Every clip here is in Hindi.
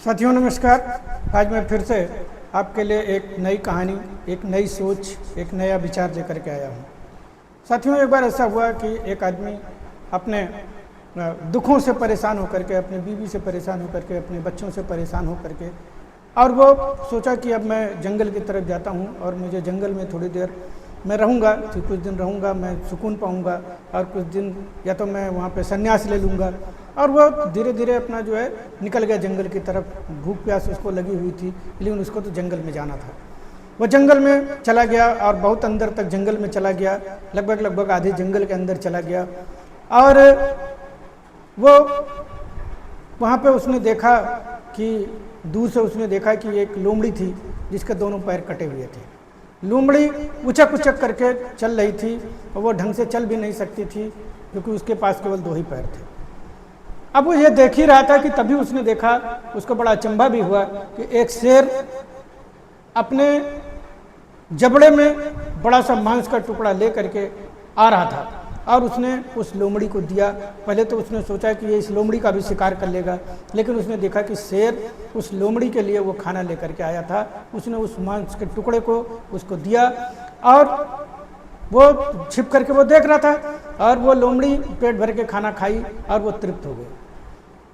साथियों नमस्कार। आज मैं फिर से आपके लिए एक नई कहानी, एक नई सोच, एक नया विचार लेकर के आया हूँ। साथियों, एक बार ऐसा हुआ कि एक आदमी अपने दुखों से परेशान होकर के, अपनी बीवी से परेशान होकर के, अपने बच्चों से परेशान होकर के, और वो सोचा कि अब मैं जंगल की तरफ जाता हूँ और मुझे जंगल में थोड़ी देर मैं रहूँगा, तो कुछ दिन रहूँगा, मैं सुकून पाऊँगा और कुछ दिन या तो मैं वहाँ पे संन्यास ले लूँगा। और वो धीरे धीरे अपना जो है निकल गया जंगल की तरफ। भूख प्यास उसको लगी हुई थी, लेकिन उसको तो जंगल में जाना था। वो जंगल में चला गया और बहुत अंदर तक जंगल में चला गया, लगभग आधे जंगल के अंदर चला गया। और वो वहाँ पे उसने देखा कि दूर से उसने देखा कि एक लोमड़ी थी जिसके दोनों पैर कटे हुए थे। लोमड़ी उचक उचक करके चल रही थी और वो ढंग से चल भी नहीं सकती थी क्योंकि उसके पास केवल दो ही पैर थे। अब वो ये देख ही रहा था कि तभी उसने देखा, उसको बड़ा अचंभा भी हुआ कि एक शेर अपने जबड़े में बड़ा सा मांस का टुकड़ा ले करके आ रहा था और उसने उस लोमड़ी को दिया। पहले तो उसने सोचा कि ये इस लोमड़ी का भी शिकार कर लेगा, लेकिन उसने देखा कि शेर उस लोमड़ी के लिए वो खाना लेकर के आया था। उसने उस मांस के टुकड़े को उसको दिया और वो छिप करके वो देख रहा था और वो लोमड़ी पेट भर के खाना खाई और वो तृप्त हो गई।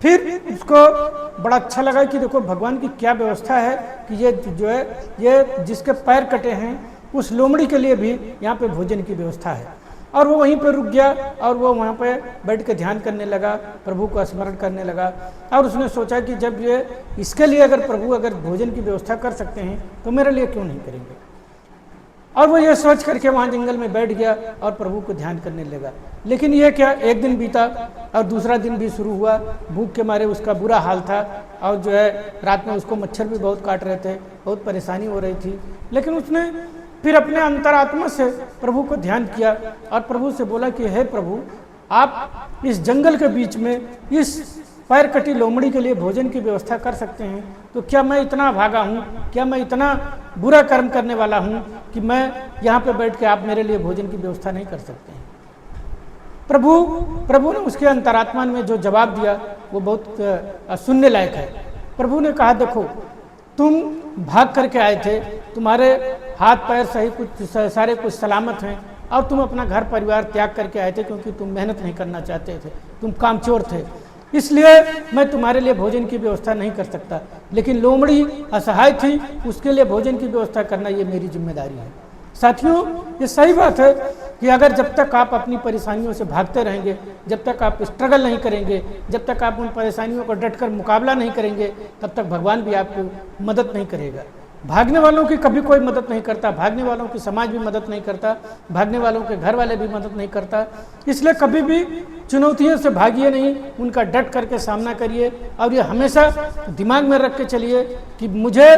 फिर उसको बड़ा अच्छा लगा कि देखो भगवान की क्या व्यवस्था है कि ये जो है ये जिसके पैर कटे हैं उस लोमड़ी के लिए भी यहाँ पे भोजन की व्यवस्था है। और वो वहीं पर रुक गया और वो वहाँ पे बैठ के ध्यान करने लगा, प्रभु को स्मरण करने लगा। और उसने सोचा कि जब ये इसके लिए अगर प्रभु अगर भोजन की व्यवस्था कर सकते हैं तो मेरे लिए क्यों नहीं करेंगे। और वो ये सोच करके वहाँ जंगल में बैठ गया और प्रभु को ध्यान करने लगा। लेकिन ये क्या, एक दिन बीता और दूसरा दिन भी शुरू हुआ। भूख के मारे उसका बुरा हाल था और जो है रात में उसको मच्छर भी बहुत काट रहे थे, बहुत परेशानी हो रही थी। लेकिन उसने फिर अपने अंतरात्मा से प्रभु को ध्यान किया और प्रभु से बोला कि हे प्रभु, आप इस जंगल के बीच में इस पैर कटी लोमड़ी के लिए भोजन की व्यवस्था कर सकते हैं, तो क्या मैं इतना भागा हूँ, क्या मैं इतना बुरा कर्म करने वाला हूँ कि मैं यहाँ पे बैठ के आप मेरे लिए भोजन की व्यवस्था नहीं कर सकते हैं। प्रभु ने उसके अंतरात्मा में जो जवाब दिया वो बहुत सुनने लायक है। प्रभु ने कहा, देखो तुम भाग करके आए थे, तुम्हारे हाथ पैर सही कुछ सारे कुछ सलामत हैं और तुम अपना घर परिवार त्याग करके आए थे क्योंकि तुम मेहनत नहीं करना चाहते थे, तुम कामचोर थे, इसलिए मैं तुम्हारे लिए भोजन की व्यवस्था नहीं कर सकता। लेकिन लोमड़ी असहाय थी, उसके लिए भोजन की व्यवस्था करना ये मेरी जिम्मेदारी है। साथियों, ये सही बात है कि अगर जब तक आप अपनी परेशानियों से भागते रहेंगे, जब तक आप स्ट्रगल नहीं करेंगे, जब तक आप उन परेशानियों को डटकर मुकाबला नहीं करेंगे, तब तक भगवान भी आपको मदद नहीं करेगा। भागने वालों की कभी कोई मदद नहीं करता, भागने वालों की समाज भी मदद नहीं करता, भागने वालों के घर वाले भी मदद नहीं करता। इसलिए कभी भी चुनौतियों से भागिए नहीं, उनका डट करके सामना करिए और ये हमेशा दिमाग में रख के चलिए कि मुझे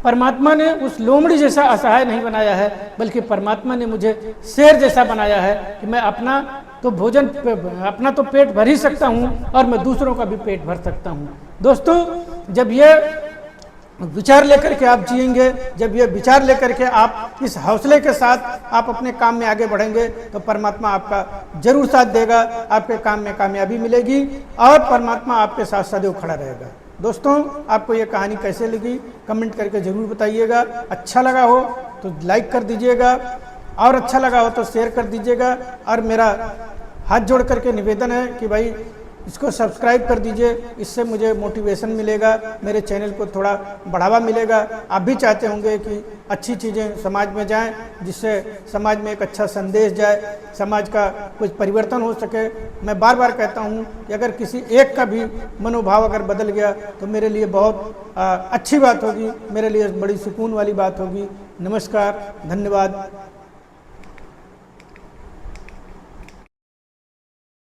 परमात्मा ने उस लोमड़ी जैसा असहाय नहीं बनाया है, बल्कि परमात्मा ने मुझे शेर जैसा बनाया है कि मैं अपना तो पेट भर ही सकता हूँ और मैं दूसरों का भी पेट भर सकता हूँ। दोस्तों, जब ये विचार लेकर के आप जिएंगे, जब ये विचार लेकर के आप इस हौसले के साथ आप अपने काम में आगे बढ़ेंगे, तो परमात्मा आपका जरूर साथ देगा, आपके काम में कामयाबी मिलेगी और परमात्मा आपके साथ सदैव खड़ा रहेगा। दोस्तों, आपको ये कहानी कैसे लगी कमेंट करके ज़रूर बताइएगा। अच्छा लगा हो तो लाइक कर दीजिएगा और अच्छा लगा हो तो शेयर कर दीजिएगा। और मेरा हाथ जोड़ करके निवेदन है कि भाई इसको सब्सक्राइब कर दीजिए, इससे मुझे मोटिवेशन मिलेगा, मेरे चैनल को थोड़ा बढ़ावा मिलेगा। आप भी चाहते होंगे कि अच्छी चीज़ें समाज में जाएं, जिससे समाज में एक अच्छा संदेश जाए, समाज का कुछ परिवर्तन हो सके। मैं बार बार कहता हूं कि अगर किसी एक का भी मनोभाव अगर बदल गया तो मेरे लिए बहुत अच्छी बात होगी, मेरे लिए बड़ी सुकून वाली बात होगी। नमस्कार, धन्यवाद।